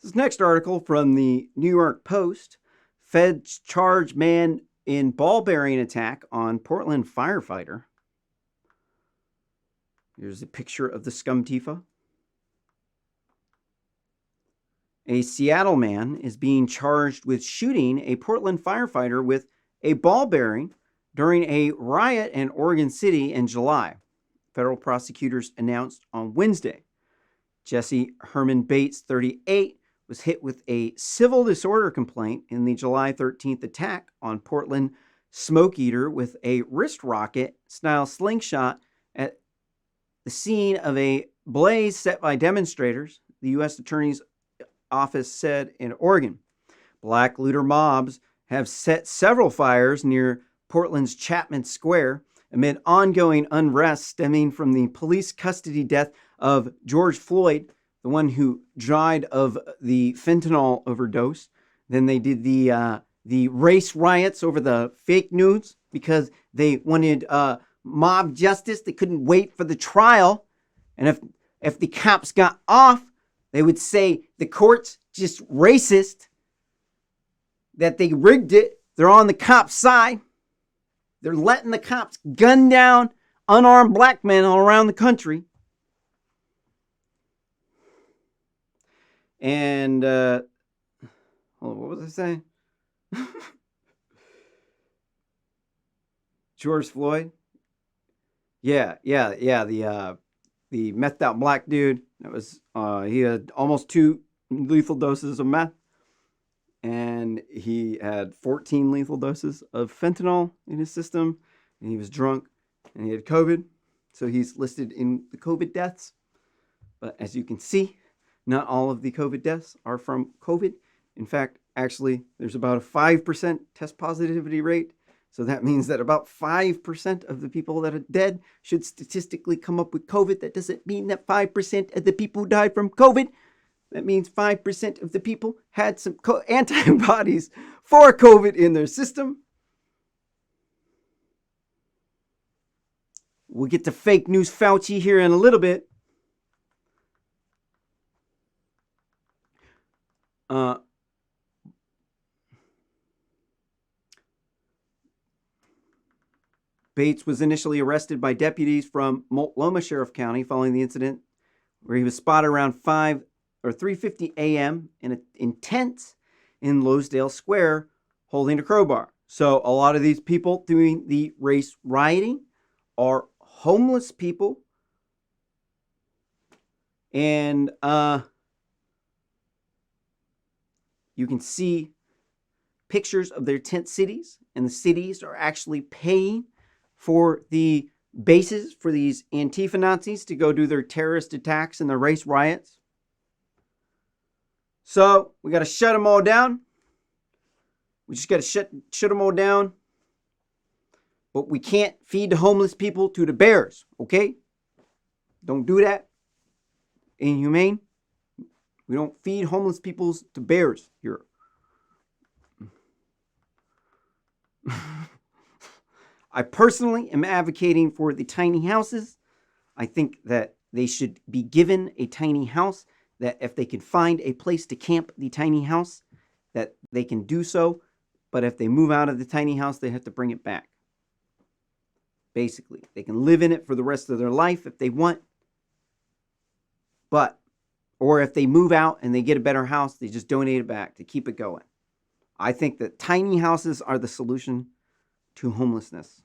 This next article from the New York Post. Feds charge man in ball-bearing attack on Portland Firefighter. Here's a picture of the scum Tifa. A Seattle man is being charged with shooting a Portland firefighter with a ball bearing during a riot in Oregon City in July. Federal prosecutors announced on Wednesday. Jesse Herman Bates, 38, was hit with a civil disorder complaint in the July 13th attack on Portland Smoke Eater with a wrist rocket style slingshot at the scene of a blaze set by demonstrators, the U.S. Attorney's Office said in Oregon. Black looter mobs have set several fires near Portland's Chapman Square amid ongoing unrest stemming from the police custody death of George Floyd, the one who died of the fentanyl overdose. Then they did the race riots over the fake news because they wanted mob justice. They couldn't wait for the trial. And if the cops got off, they would say the court's just racist, that they rigged it. They're on the cops' side. They're letting the cops gun down unarmed black men all around the country. And, what was I saying? George Floyd? Yeah, the methed out black dude. That was he had almost 2 lethal doses of meth, and he had 14 lethal doses of fentanyl in his system, and he was drunk, and he had COVID, so he's listed in the COVID deaths. But as you can see, not all of the COVID deaths are from COVID. In fact, actually, there's about a 5% test positivity rate. So that means that about 5% of the people that are dead should statistically come up with COVID. That doesn't mean that 5% of the people who died from COVID. That means 5% of the people had some antibodies for COVID in their system. We'll get to fake news Fauci here in a little bit. Bates was initially arrested by deputies from Multnomah Sheriff County following the incident, where he was spotted around 3:50 a.m. in tents in Losedale Square holding a crowbar. So a lot of these people doing the race rioting are homeless people. And you can see pictures of their tent cities, and the cities are actually paying for the bases for these Antifa Nazis to go do their terrorist attacks and their race riots. So we got to shut them all down. We just got to shut them all down. But we can't feed the homeless people to the bears, okay? Don't do that. Inhumane. We don't feed homeless people to bears here. I personally am advocating for the tiny houses. I think that they should be given a tiny house, that if they can find a place to camp the tiny house, that they can do so. But if they move out of the tiny house, they have to bring it back. Basically, they can live in it for the rest of their life if they want. Or if they move out and they get a better house, they just donate it back to keep it going. I think that tiny houses are the solution to homelessness.